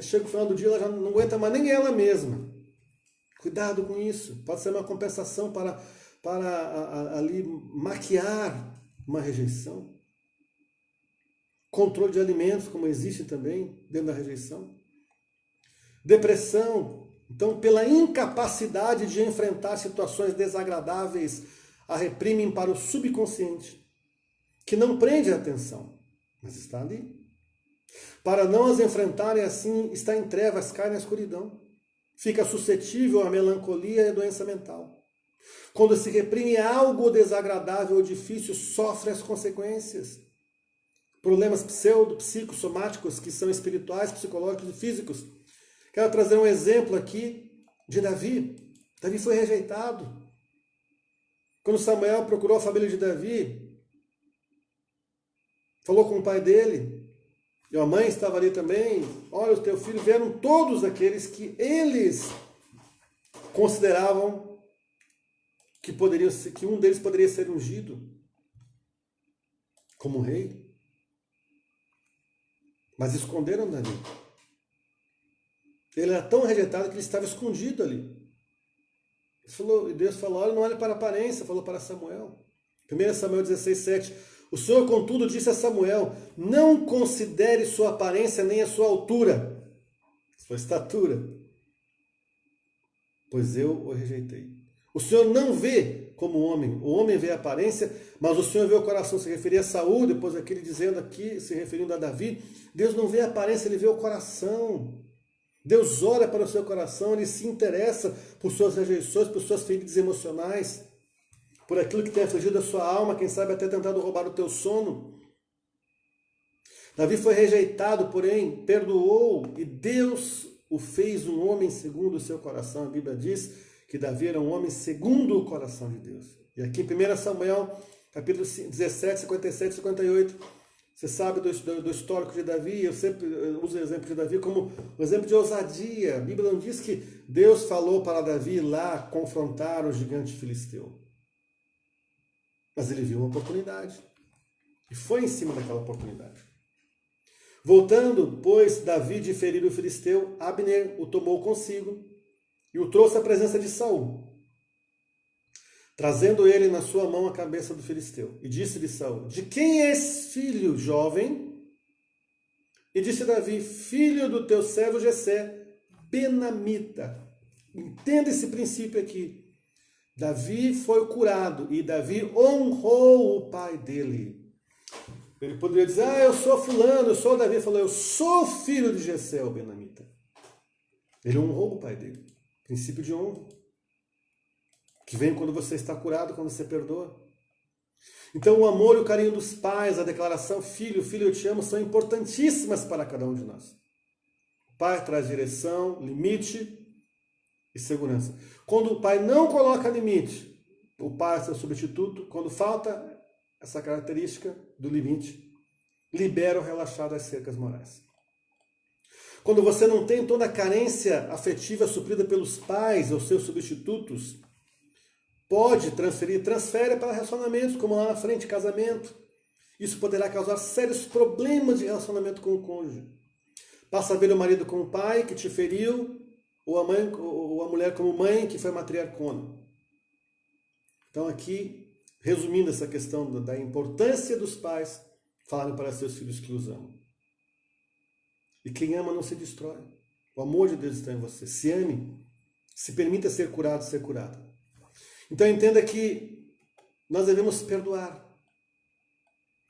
Chega no final do dia, ela já não aguenta mais nem ela mesma. Cuidado com isso. Pode ser uma compensação para ali maquiar uma rejeição. Controle de alimentos, como existe também dentro da rejeição. Depressão. Então, pela incapacidade de enfrentar situações desagradáveis, a reprimem para o subconsciente, que não prende a atenção, mas está ali. Para não as enfrentarem assim, está em trevas, cai na escuridão. Fica suscetível à melancolia e à doença mental. Quando se reprime algo desagradável ou difícil, sofre as consequências. Problemas psicossomáticos, que são espirituais, psicológicos e físicos. Quero trazer um exemplo aqui de Davi. Davi foi rejeitado. Quando Samuel procurou a família de Davi, falou com o pai dele, e a mãe estava ali também, olha, o teu filho, vieram todos aqueles que eles consideravam que um deles poderia ser ungido como rei. Mas esconderam Davi. Ele era tão rejeitado que ele estava escondido ali. Deus falou, olha, não olhe para a aparência, falou para Samuel. 1 Samuel 16:7. O Senhor, contudo, disse a Samuel, não considere sua aparência nem a sua altura, sua estatura, pois eu o rejeitei. O Senhor não vê como o homem vê a aparência, mas o Senhor vê o coração. Se referia a Saul, depois aquele dizendo aqui, se referindo a Davi, Deus não vê a aparência, ele vê o coração. Deus olha para o seu coração, ele se interessa por suas rejeições, por suas feridas emocionais, por aquilo que tem afligido a sua alma, quem sabe até tentado roubar o teu sono. Davi foi rejeitado, porém perdoou, e Deus o fez um homem segundo o seu coração. A Bíblia diz que Davi era um homem segundo o coração de Deus. E aqui em 1 Samuel, capítulo 17, 57 e 58, você sabe do histórico de Davi, eu sempre uso o exemplo de Davi como um exemplo de ousadia. A Bíblia não diz que Deus falou para Davi ir lá confrontar o gigante filisteu. Mas ele viu uma oportunidade. E foi em cima daquela oportunidade. Voltando, pois, Davi de ferir o filisteu, Abner o tomou consigo e o trouxe à presença de Saul, trazendo ele na sua mão a cabeça do filisteu. E disse-lhe Saul, de quem és filho, jovem? E disse Davi, filho do teu servo Jessé, benamita. Entenda esse princípio aqui. Davi foi curado e Davi honrou o pai dele. Ele poderia dizer, eu sou fulano, eu sou Davi. Ele falou, eu sou filho de Jessé, o benamita. Ele honrou o pai dele. Princípio de honra. Que vem quando você está curado, quando você perdoa. Então o amor e o carinho dos pais, a declaração, filho, eu te amo, são importantíssimas para cada um de nós. O pai traz direção, limite e segurança. Quando o pai não coloca limite, o pai é seu substituto. Quando falta essa característica do limite, libera o relaxar das cercas morais. Quando você não tem toda a carência afetiva suprida pelos pais ou seus substitutos, pode transfere para relacionamentos, como lá na frente, casamento. Isso poderá causar sérios problemas de relacionamento com o cônjuge. Passa a ver o marido como pai que te feriu, ou a mulher como mãe que foi matriarcona. Então aqui, resumindo essa questão da importância dos pais falarem para seus filhos que os amam. E quem ama não se destrói. O amor de Deus está em você. Se ame, se permita ser curado, ser curado. Então entenda que nós devemos perdoar.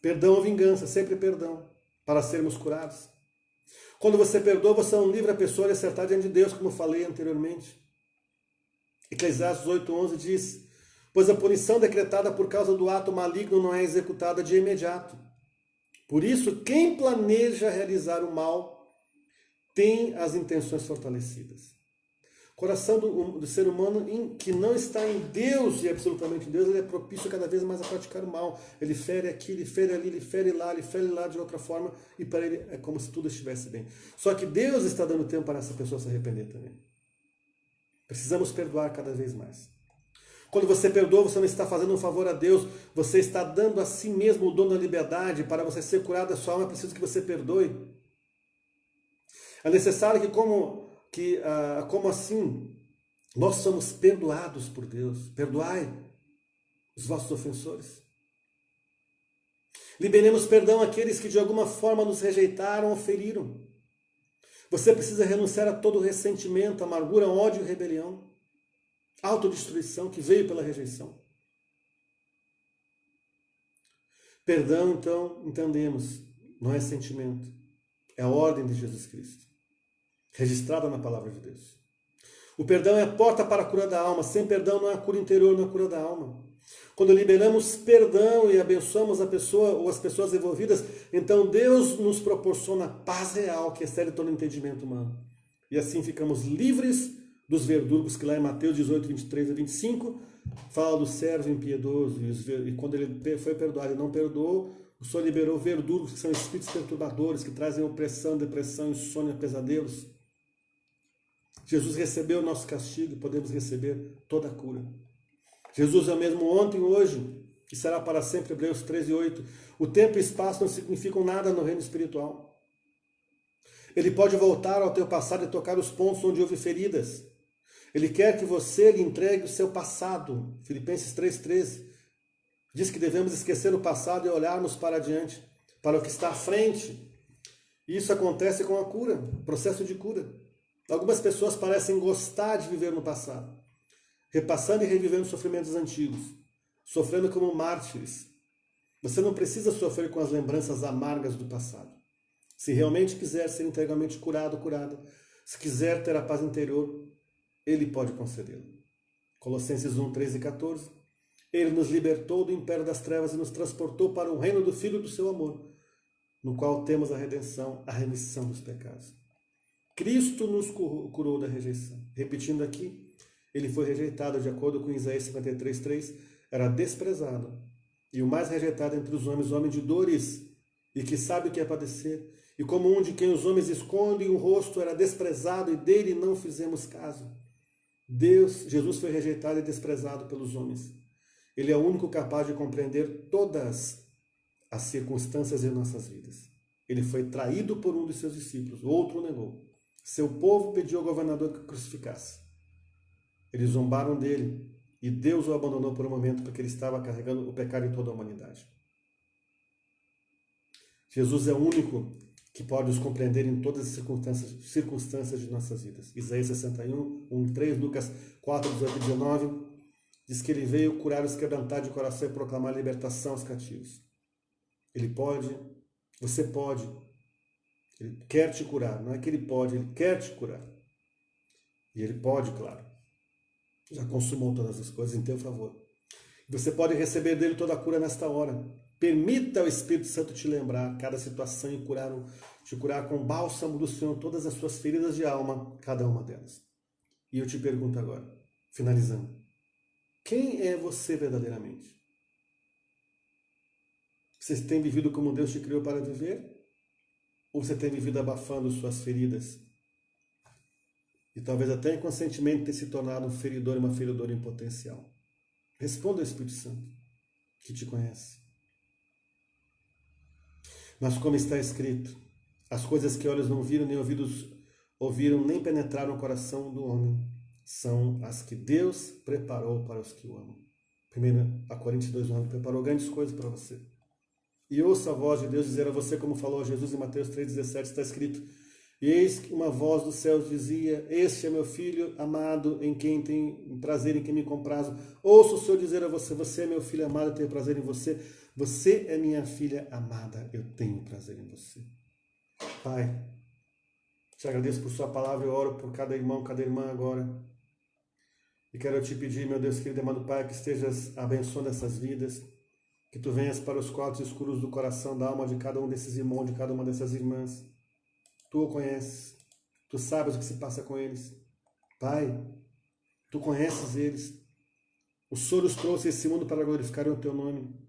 Perdão ou vingança, sempre perdão, para sermos curados. Quando você perdoa, você não livra a pessoa de acertar diante de Deus, como falei anteriormente. Eclesiastes 8:11 diz, pois a punição decretada por causa do ato maligno não é executada de imediato. Por isso, quem planeja realizar o mal tem as intenções fortalecidas. O coração do ser humano que não está em Deus e absolutamente em Deus, ele é propício cada vez mais a praticar o mal. Ele fere aqui, ele fere ali, ele fere lá de outra forma, e para ele é como se tudo estivesse bem. Só que Deus está dando tempo para essa pessoa se arrepender também. Precisamos perdoar cada vez mais. Quando você perdoa, você não está fazendo um favor a Deus, você está dando a si mesmo o dom da liberdade. Para você ser curado da sua alma, é preciso que você perdoe. É necessário que como assim, nós somos perdoados por Deus. Perdoai os vossos ofensores. Liberemos perdão àqueles que de alguma forma nos rejeitaram ou feriram. Você precisa renunciar a todo ressentimento, amargura, ódio e rebelião. Autodestruição que veio pela rejeição. Perdão, então, entendemos, não é sentimento. É a ordem de Jesus Cristo, registrada na palavra de Deus. O perdão é a porta para a cura da alma. Sem perdão não há cura interior, não há cura da alma. Quando liberamos perdão e abençoamos a pessoa ou as pessoas envolvidas, então Deus nos proporciona paz real que excede todo entendimento humano. E assim ficamos livres dos verdugos, que lá em Mateus 18, 23 a 25, fala do servo impiedoso, e quando ele foi perdoado e não perdoou, o Senhor liberou verdugos, que são espíritos perturbadores, que trazem opressão, depressão, insônia, pesadelos. Jesus recebeu o nosso castigo e podemos receber toda a cura. Jesus é o mesmo ontem, hoje, e será para sempre, Hebreus 13, 8. O tempo e espaço não significam nada no reino espiritual. Ele pode voltar ao teu passado e tocar os pontos onde houve feridas. Ele quer que você lhe entregue o seu passado. Filipenses 3,13 diz que devemos esquecer o passado e olharmos para adiante, para o que está à frente. E isso acontece com a cura, processo de cura. Algumas pessoas parecem gostar de viver no passado, repassando e revivendo sofrimentos antigos, sofrendo como mártires. Você não precisa sofrer com as lembranças amargas do passado. Se realmente quiser ser integralmente curado, curada, se quiser ter a paz interior, Ele pode concedê-lo. Colossenses 1, 13 e 14. Ele nos libertou do império das trevas e nos transportou para o reino do Filho do seu amor, no qual temos a redenção, a remissão dos pecados. Cristo nos curou da rejeição. Repetindo aqui, ele foi rejeitado, de acordo com Isaías 53, 3, era desprezado, e o mais rejeitado entre os homens, homem de dores, e que sabe o que é padecer, e como um de quem os homens escondem o rosto, era desprezado, e dele não fizemos caso. Jesus foi rejeitado e desprezado pelos homens. Ele é o único capaz de compreender todas as circunstâncias de nossas vidas. Ele foi traído por um de seus discípulos, o outro o negou. Seu povo pediu ao governador que o crucificasse. Eles zombaram dele e Deus o abandonou por um momento porque ele estava carregando o pecado em toda a humanidade. Jesus é o único que pode nos compreender em todas as circunstâncias de nossas vidas. Isaías 61, 1, 3, Lucas 4, 18 e 19, diz que ele veio curar os quebrantados de coração e proclamar libertação aos cativos. Ele pode, você pode, ele quer te curar, não é que ele pode, ele quer te curar. E ele pode, claro. Já consumou todas as coisas em teu favor. Você pode receber dele toda a cura nesta hora. Permita o Espírito Santo te lembrar cada situação e te curar com o bálsamo do Senhor todas as suas feridas de alma, cada uma delas. E eu te pergunto agora, finalizando, quem é você verdadeiramente? Você tem vivido como Deus te criou para viver? Ou você tem vivido abafando suas feridas? E talvez até inconscientemente ter se tornado um feridor e uma feridora em potencial. Responda ao Espírito Santo, que te conhece. Mas como está escrito, as coisas que olhos não viram, nem ouvidos ouviram, nem penetraram o coração do homem, são as que Deus preparou para os que o amam. 1 Coríntios 2,9 preparou grandes coisas para você. E ouça a voz de Deus dizer a você, como falou a Jesus em Mateus 3,17, está escrito: e eis que uma voz dos céus dizia: este é meu filho amado, em quem tem prazer, em quem me comprazo. Ouça o Senhor dizer a você: você é meu filho amado, eu tenho prazer em você. Você é minha filha amada, eu tenho prazer em você. Pai, te agradeço por sua palavra, eu oro por cada irmão, cada irmã agora. E quero te pedir, meu Deus querido, amado Pai, que estejas abençoando essas vidas, que tu venhas para os quartos escuros do coração, da alma de cada um desses irmãos, de cada uma dessas irmãs. Tu o conheces, tu sabes o que se passa com eles. Pai, tu conheces eles. O Senhor os trouxe a esse mundo para glorificar o teu nome.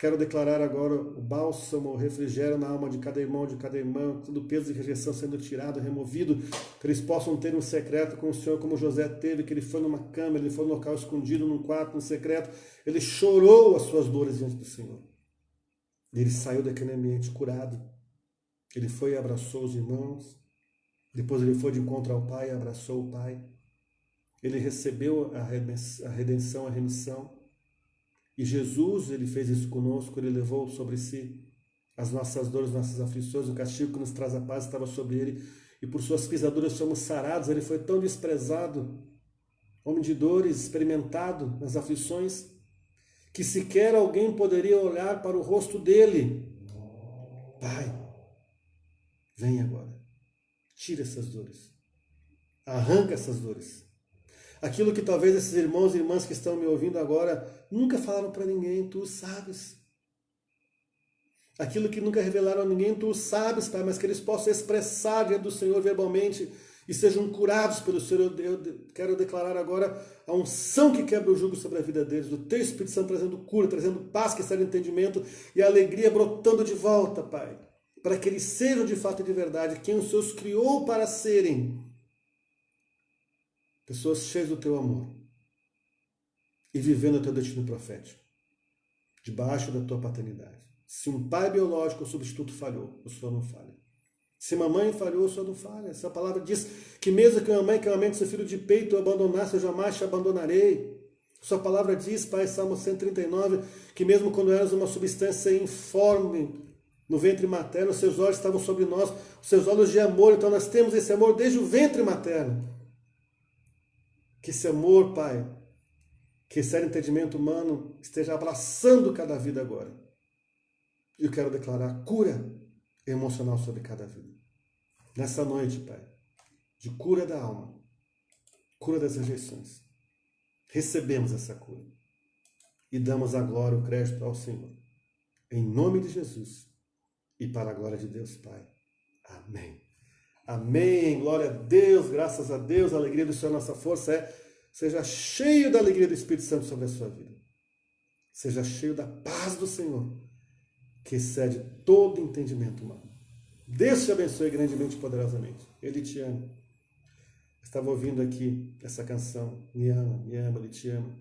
Quero declarar agora o bálsamo, o refrigério na alma de cada irmão, de cada irmã, todo o peso de rejeição sendo tirado, removido, que eles possam ter um secreto com o Senhor, como José teve, que ele foi numa câmara, ele foi num local escondido, num quarto, num secreto, ele chorou as suas dores diante do Senhor. E ele saiu daquele ambiente curado. Ele foi e abraçou os irmãos, depois ele foi de encontro ao Pai e abraçou o Pai. Ele recebeu a redenção, a remissão. E Jesus, ele fez isso conosco, ele levou sobre si as nossas dores, nossas aflições, o castigo que nos traz a paz estava sobre ele, e por suas pisaduras somos sarados. Ele foi tão desprezado, homem de dores, experimentado nas aflições, que sequer alguém poderia olhar para o rosto dele. Pai, vem agora, tira essas dores, arranca essas dores. Aquilo que talvez esses irmãos e irmãs que estão me ouvindo agora nunca falaram para ninguém, tu sabes. Aquilo que nunca revelaram a ninguém, tu sabes, Pai, mas que eles possam expressar diante do Senhor verbalmente e sejam curados pelo Senhor. Eu quero declarar agora a unção que quebra o jugo sobre a vida deles, do teu Espírito Santo trazendo cura, trazendo paz, que sai entendimento e a alegria brotando de volta, Pai, para que eles sejam de fato e de verdade quem os Senhor criou para serem. Pessoas cheias do teu amor e vivendo o teu destino profético, debaixo da tua paternidade. Se um pai biológico ou substituto falhou, o Senhor não falha. Se uma mãe falhou, o Senhor não falha. Essa palavra diz que mesmo que uma mãe que amamente seu filho de peito eu abandonasse, eu jamais te abandonarei. Sua palavra diz, Pai, Salmo 139, que mesmo quando eras uma substância informe no ventre materno, seus olhos estavam sobre nós, os seus olhos de amor. Então nós temos esse amor desde o ventre materno. Que esse amor, Pai, que esse entendimento humano esteja abraçando cada vida agora. E eu quero declarar cura emocional sobre cada vida. Nessa noite, Pai, de cura da alma, cura das rejeições, recebemos essa cura e damos a glória, o crédito ao Senhor. Em nome de Jesus e para a glória de Deus, Pai. Amém. Amém, glória a Deus, graças a Deus, a alegria do Senhor, nossa força seja cheio da alegria do Espírito Santo sobre a sua vida. Seja cheio da paz do Senhor, que excede todo entendimento humano. Deus te abençoe grandemente e poderosamente. Ele te ama. Estava ouvindo aqui essa canção, me ama, Ele te ama.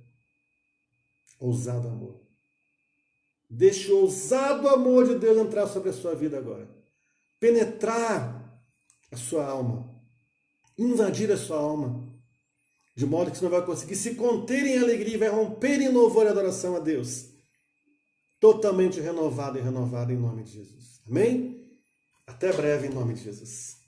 Ousado amor. Deixe o ousado amor de Deus entrar sobre a sua vida agora. Penetrar a sua alma, invadir a sua alma, de modo que você não vai conseguir se conter em alegria e vai romper em louvor e adoração a Deus, totalmente renovado e renovado em nome de Jesus. Amém? Até breve em nome de Jesus.